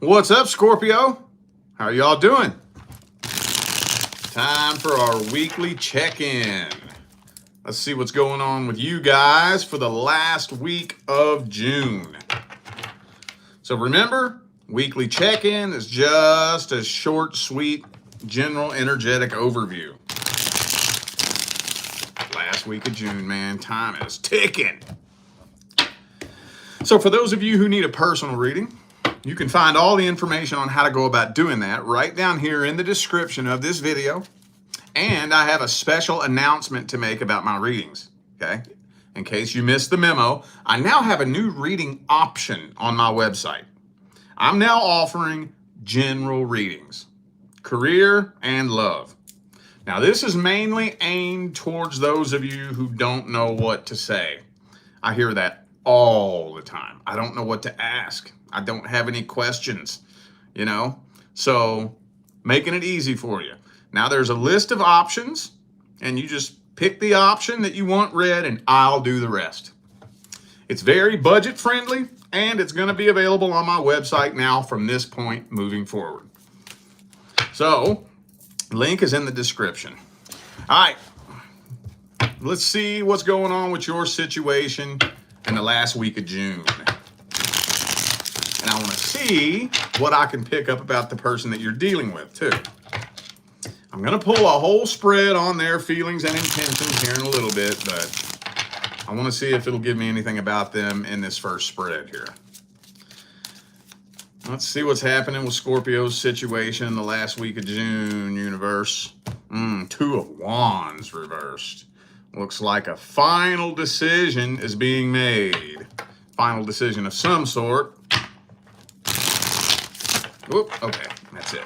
What's up, Scorpio? How are y'all doing? Time for our weekly check-in. Let's see what's going on with you guys for the last week of June. So remember, weekly check-in is just a short, sweet, general energetic overview. Last week of June, man, time is ticking. So for those of you who need a personal reading, you can find all the information on how to go about doing that right down here in the description of this video. And I have a special announcement to make about my readings, okay? In case you missed the memo, I now have a new reading option on my website. I'm now offering general readings, career and love. Now, this is mainly aimed towards those of you who don't know what to say. I hear that all the time. I don't know what to ask. I don't have any questions, you know? So making it easy for you. Now there's a list of options and you just pick the option that you want read and I'll do the rest. It's very budget friendly and it's going to be available on my website now from this point moving forward. So link is in the description. All right, let's see what's going on with your situation in the last week of June. And I want to see what I can pick up about the person that you're dealing with, too. I'm going to pull a whole spread on their feelings and intentions here in a little bit, but I want to see if it'll give me anything about them in this first spread here. Let's see what's happening with Scorpio's situation in the last week of June, universe. Two of Wands reversed. Looks like a final decision is being made. Final decision of some sort. Whoop, okay, that's it.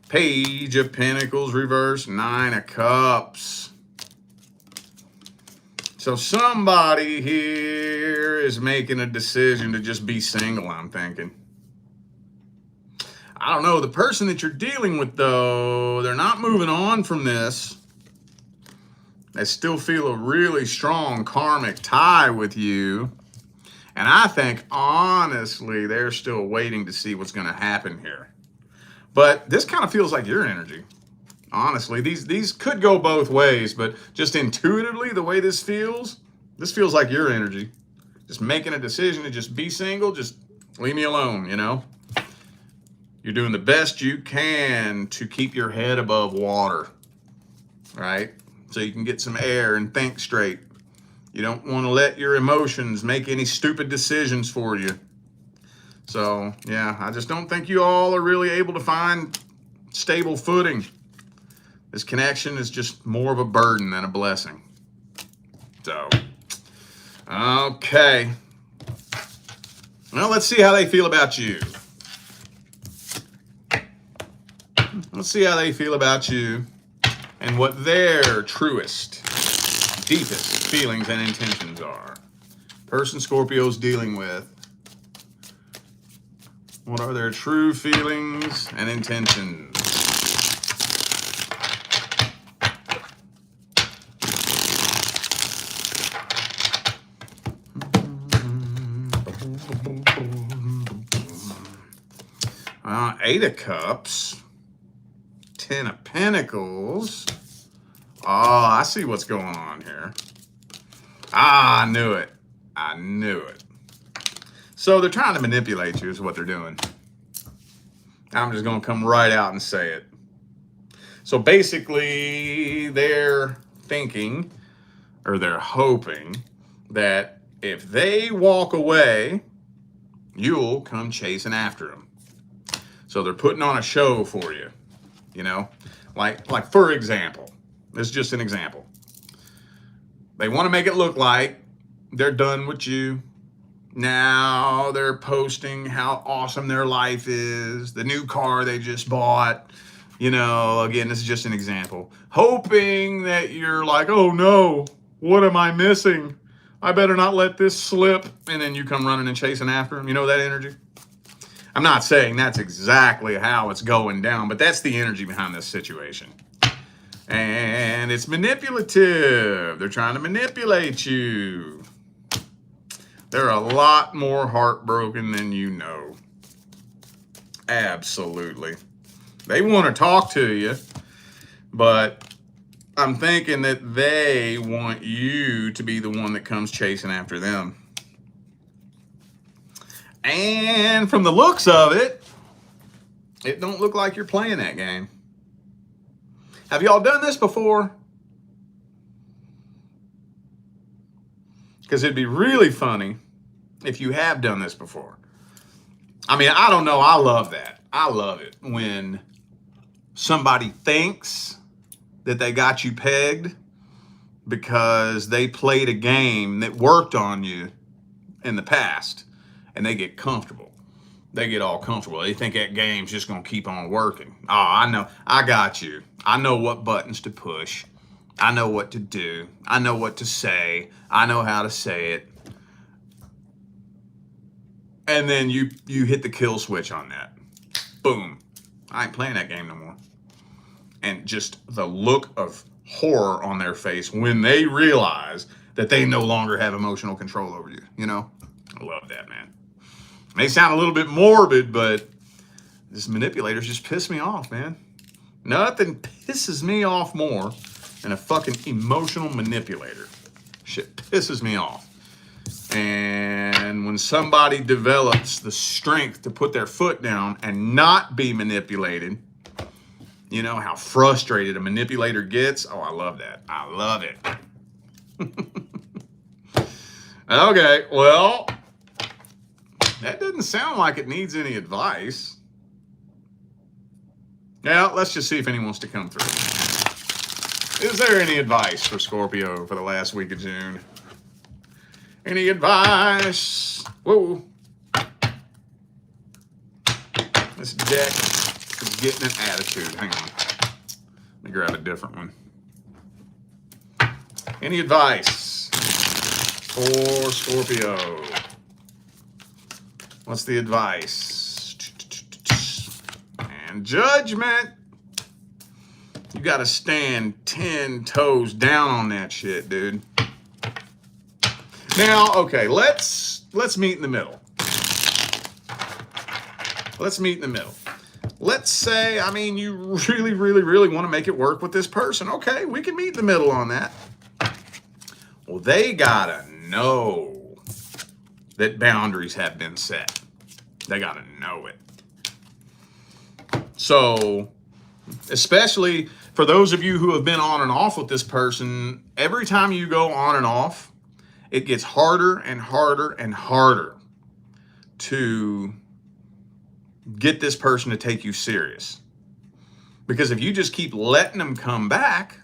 Page of Pentacles reversed, Nine of Cups. So somebody here is making a decision to just be single, I'm thinking. I don't know, the person that you're dealing with, though, they're not moving on from this. They still feel a really strong karmic tie with you. And I think, honestly, they're still waiting to see what's going to happen here. But this kind of feels like your energy. Honestly, these could go both ways, but just intuitively, the way this feels like your energy. Just making a decision to just be single, just leave me alone, you know? You're doing the best you can to keep your head above water, right? So you can get some air and think straight. You don't want to let your emotions make any stupid decisions for you. So, yeah, I just don't think you all are really able to find stable footing. This connection is just more of a burden than a blessing. So, okay. Well, let's see how they feel about you. Let's see how they feel about you and what their truest, deepest feelings and intentions are. Person Scorpio's dealing with. What are their true feelings and intentions? Eight of Cups. Ten of Pentacles. Oh, I see what's going on here. Ah, I knew it. I knew it. So they're trying to manipulate you is what they're doing. I'm just going to come right out and say it. So basically, they're thinking, or they're hoping, that if they walk away, you'll come chasing after them. So they're putting on a show for you, you know? Like for example, this is just an example. They want to make it look like they're done with you. Now they're posting how awesome their life is, the new car they just bought. You know, again, this is just an example. Hoping that you're like, oh no, what am I missing? I better not let this slip. And then you come running and chasing after them. You know that energy? I'm not saying that's exactly how it's going down, but that's the energy behind this situation. And And it's manipulative. They're trying to manipulate you. They're a lot more heartbroken than you know. Absolutely. They want to talk to you, but I'm thinking that they want you to be the one that comes chasing after them. And from the looks of it, it don't look like you're playing that game. Have y'all done this before? Because it'd be really funny if you have done this before. I mean, I don't know. I love that. I love it when somebody thinks that they got you pegged because they played a game that worked on you in the past, and they get comfortable. They get all comfortable. They think that game's just going to keep on working. Oh, I know. I got you. I know what buttons to push. I know what to do. I know what to say. I know how to say it. And then you hit the kill switch on that. Boom. I ain't playing that game no more. And just the look of horror on their face when they realize that they no longer have emotional control over you. You know? I love that, man. May sound a little bit morbid, but this manipulator's just pissed me off, man. Nothing pisses me off more than a fucking emotional manipulator. Shit pisses me off. And when somebody develops the strength to put their foot down and not be manipulated, you know how frustrated a manipulator gets? Oh, I love that. I love it. Okay, well, that doesn't sound like it needs any advice. Now, let's just see if anyone wants to come through. Is there any advice for Scorpio for the last week of June? Any advice? Whoa. This deck is getting an attitude. Hang on. Let me grab a different one. Any advice for Scorpio? What's the advice? And judgment. You got to stand 10 toes down on that shit, dude. Now, okay, let's meet in the middle. Let's meet in the middle. Let's say, I mean, you really, really, really want to make it work with this person. Okay, we can meet in the middle on that. Well, they gotta know that boundaries have been set. They gotta know it. So, especially for those of you who have been on and off with this person, every time you go on and off, it gets harder and harder and harder to get this person to take you serious. Because if you just keep letting them come back,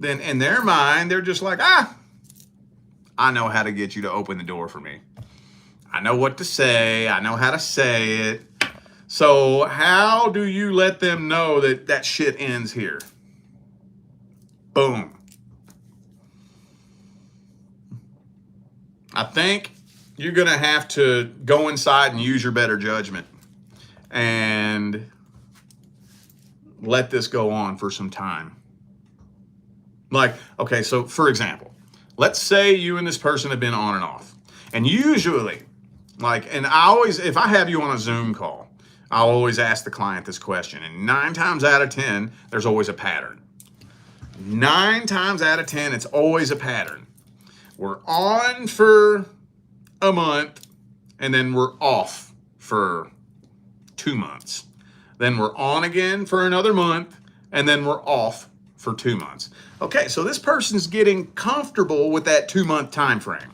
then in their mind, they're just like, I know how to get you to open the door for me. I know what to say. I know how to say it. So how do you let them know that that shit ends here? Boom. I think you're going to have to go inside and use your better judgment and let this go on for some time. Like, okay, so for example, let's say you and this person have been on and off. And usually, like, and I always, if I have you on a Zoom call, I'll always ask the client this question. And 9 times out of 10, there's always a pattern. 9 times out of 10, it's always a pattern. We're on for a month, and then we're off for 2 months. Then we're on again for another month, and then we're off for 2 months. Okay, so this person's getting comfortable with that 2-month time frame.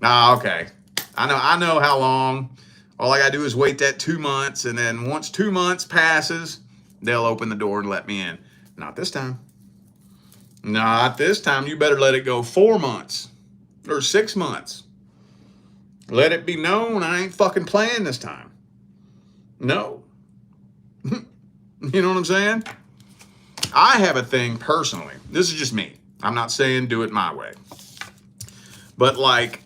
Okay, I know how long. All I gotta do is wait that 2 months, and then once 2 months passes, they'll open the door and let me in. Not this time. Not this time. You better let it go 4 months or 6 months. Let it be known I ain't fucking playing this time. No. You know what I'm saying? I have a thing personally. This is just me. I'm not saying do it my way. But like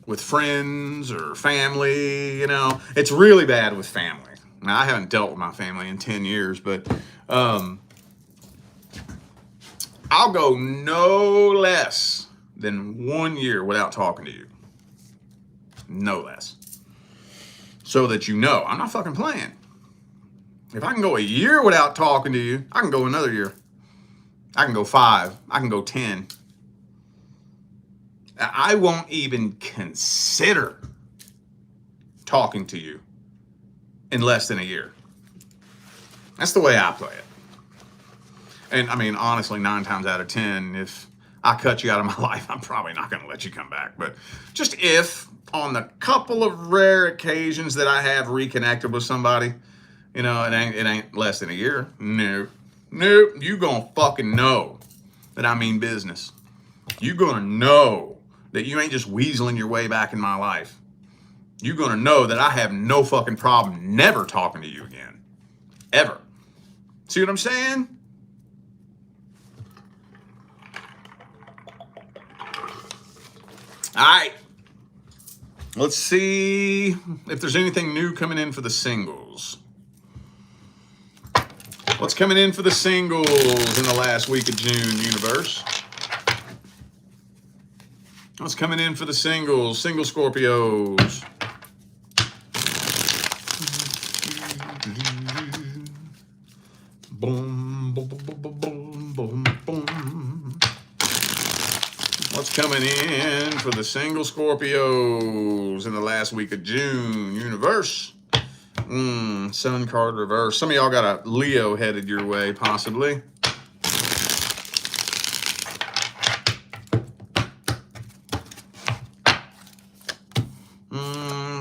with friends or family, you know, it's really bad with family. Now, I haven't dealt with my family in 10 years, but I'll go no less than 1 year without talking to you. No less. So that you know, I'm not fucking playing. If I can go a year without talking to you, I can go another year. I can go 5. I can go 10. I won't even consider talking to you in less than a year. That's the way I play it. And I mean, honestly, 9 times out of 10, if I cut you out of my life, I'm probably not going to let you come back. But just if, on the couple of rare occasions that I have reconnected with somebody, you know, it ain't less than a year. No, you gonna fucking know that I mean business. You gonna know that you ain't just weaseling your way back in my life. You gonna know that I have no fucking problem never talking to you again, ever. See what I'm saying? All right. Let's see if there's anything new coming in for the singles. What's coming in for the singles in the last week of June, universe? What's coming in for the singles, single Scorpios? Boom, boom, boom, boom, boom, boom, boom. What's coming in for the single Scorpios in the last week of June, universe? Sun card reverse. Some of y'all got a Leo headed your way, possibly.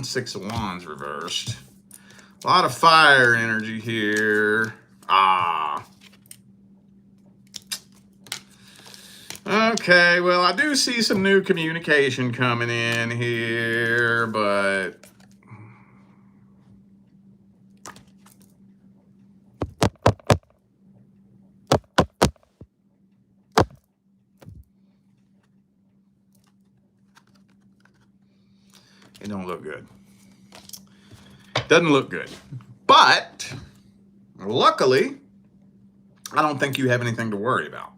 Six of Wands reversed. A lot of fire energy here. Okay, well, I do see some new communication coming in here, but it don't look good. Doesn't look good. But luckily, I don't think you have anything to worry about.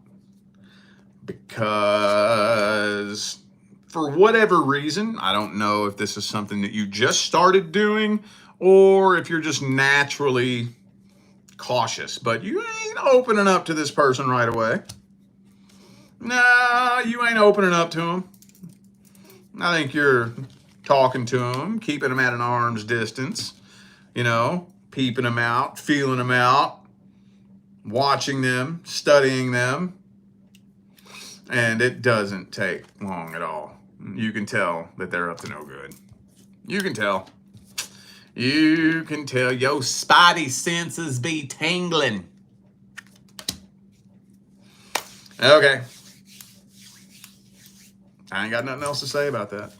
Because for whatever reason, I don't know if this is something that you just started doing or if you're just naturally cautious, but you ain't opening up to this person right away. No, you ain't opening up to him. I think you're talking to him, keeping him at an arm's distance, you know, peeping them out, feeling them out, watching them, studying them. And it doesn't take long at all. You can tell that they're up to no good. You can tell. You can tell. Your spidey senses be tingling. Okay. I ain't got nothing else to say about that.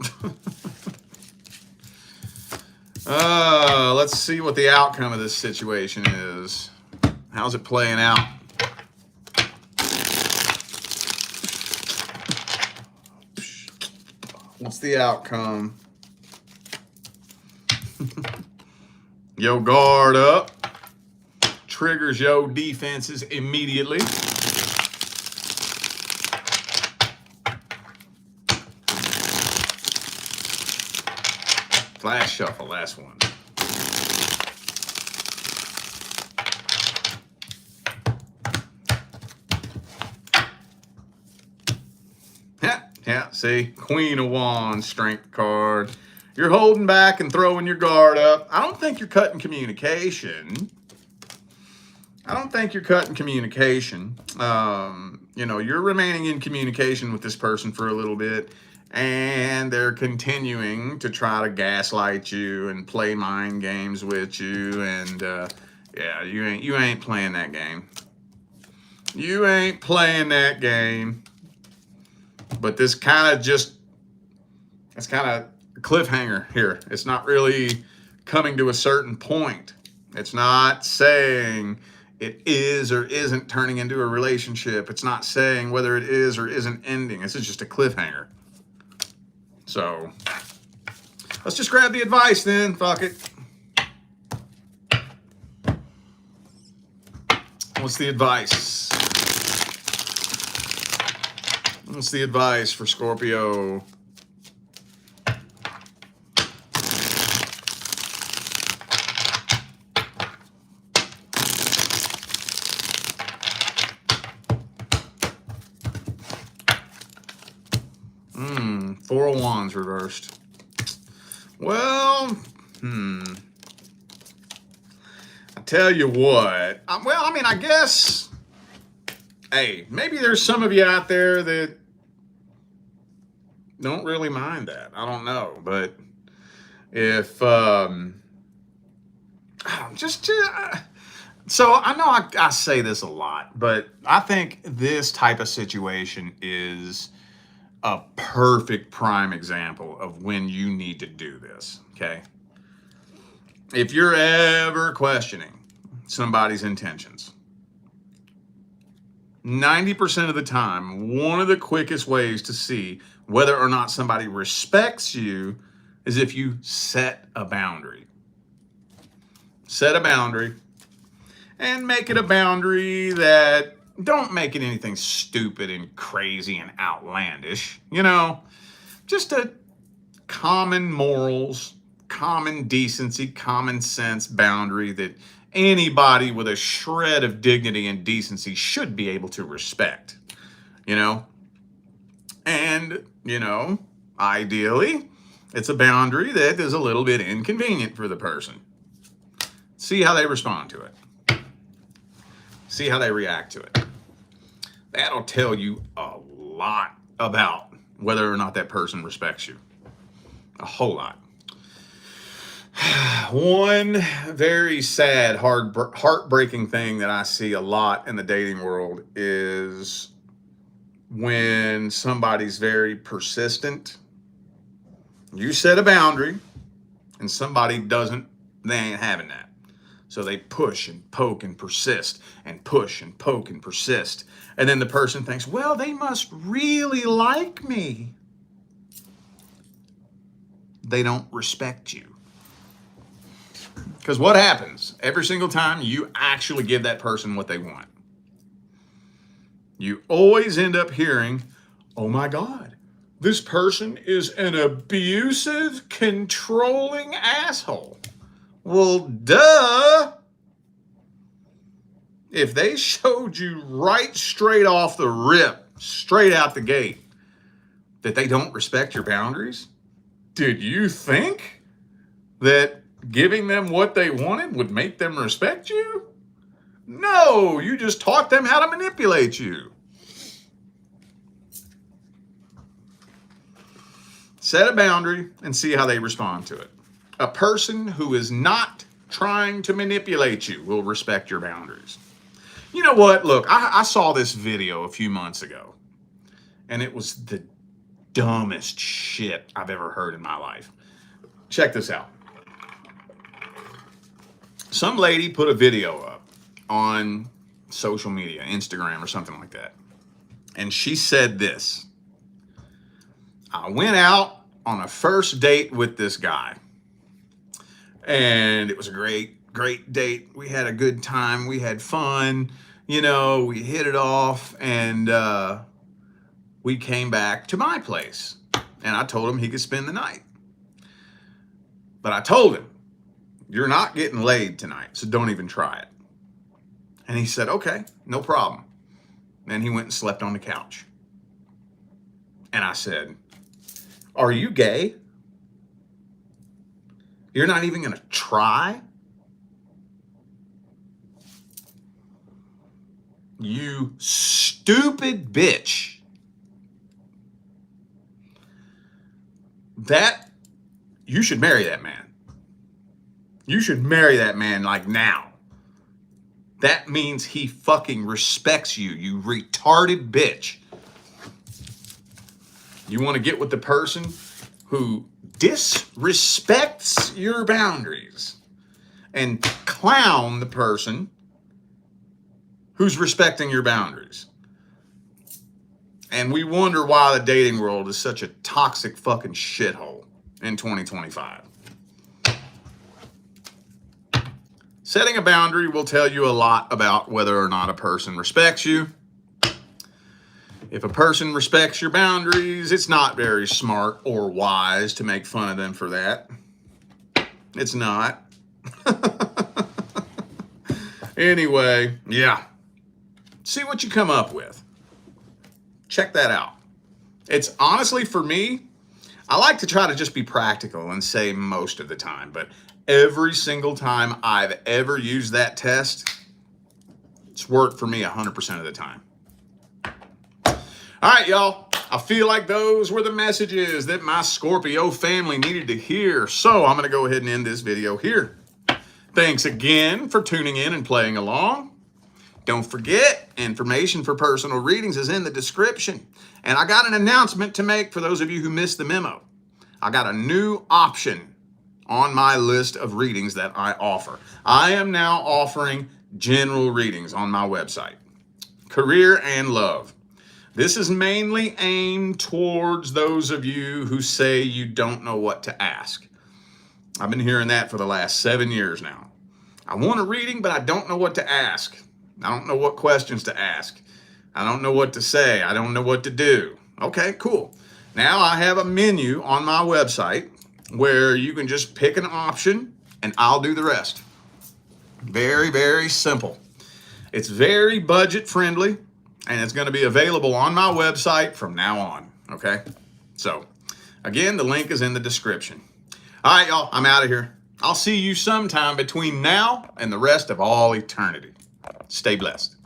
Let's see what the outcome of this situation is. How's it playing out? What's the outcome? Yo guard up. Triggers yo defenses immediately. Flash shuffle, last one. Yeah, see? Queen of Wands, strength card. You're holding back and throwing your guard up. I don't think you're cutting communication. You know, you're remaining in communication with this person for a little bit, and they're continuing to try to gaslight you and play mind games with you, and yeah, you ain't playing that game. You ain't playing that game. But this kind of it's kind of a cliffhanger here. It's not really coming to a certain point. It's not saying it is or isn't turning into a relationship. It's not saying whether it is or isn't ending. This is just a cliffhanger. So let's just grab the advice then. Fuck it. What's the advice? What's the advice for Scorpio? Four of Wands reversed. Well, I tell you what. I guess, hey, maybe there's some of you out there that don't really mind that. I don't know. But if, so I know I say this a lot, but I think this type of situation is a perfect prime example of when you need to do this, okay? If you're ever questioning somebody's intentions, 90% of the time, one of the quickest ways to see whether or not somebody respects you is if you set a boundary. Set a boundary and make it a boundary that don't make it anything stupid and crazy and outlandish. Just a common morals, common decency, common sense boundary that anybody with a shred of dignity and decency should be able to respect, And, ideally, it's a boundary that is a little bit inconvenient for the person. See how they respond to it. See how they react to it. That'll tell you a lot about whether or not that person respects you. A whole lot. One very sad, heartbreaking thing that I see a lot in the dating world is when somebody's very persistent. You set a boundary and somebody doesn't, they ain't having that. So they push and poke and persist and push and poke and persist. And then the person thinks, well, they must really like me. They don't respect you. Because what happens every single time you actually give that person what they want? You always end up hearing, oh my God, this person is an abusive, controlling asshole. Well, duh. If they showed you right straight off the rip, straight out the gate, that they don't respect your boundaries, did you think that giving them what they wanted would make them respect you? No, you just taught them how to manipulate you. Set a boundary and see how they respond to it. A person who is not trying to manipulate you will respect your boundaries. You know what? Look, I saw this video a few months ago, and it was the dumbest shit I've ever heard in my life. Check this out. Some lady put a video up on social media, Instagram or something like that, and she said this: I went out on a first date with this guy. And it was a great date. We had a good time. We had fun. We hit it off. And we came back to my place. And I told him he could spend the night. But I told him, you're not getting laid tonight, so don't even try it. And he said, okay, no problem. Then he went and slept on the couch. And I said, are you gay? You're not even going to try? You stupid bitch. You should marry that man. You should marry that man like now. That means he fucking respects you, you retarded bitch. You want to get with the person who disrespects your boundaries and clown the person who's respecting your boundaries. And we wonder why the dating world is such a toxic fucking shithole in 2025. Setting a boundary will tell you a lot about whether or not a person respects you. If a person respects your boundaries, it's not very smart or wise to make fun of them for that. It's not. Anyway, yeah. See what you come up with. Check that out. It's honestly, for me, I like to try to just be practical and say most of the time, but every single time I've ever used that test, it's worked for me 100% of the time. All right, y'all. I feel like those were the messages that my Scorpio family needed to hear. So I'm going to go ahead and end this video here. Thanks again for tuning in and playing along. Don't forget, information for personal readings is in the description. And I got an announcement to make for those of you who missed the memo. I got a new option on my list of readings that I offer. I am now offering general readings on my website. Career and love. This is mainly aimed towards those of you who say you don't know what to ask. I've been hearing that for the last 7 years now. I want a reading, but I don't know what to ask. I don't know what questions to ask. I don't know what to say. I don't know what to do. Okay, cool. Now I have a menu on my website where you can just pick an option and I'll do the rest. Very, very simple. It's very budget friendly and it's going to be available on my website from now on. Okay, so again, the link is in the description. All right, y'all, I'm out of here. I'll see you sometime between now and the rest of all eternity. Stay blessed.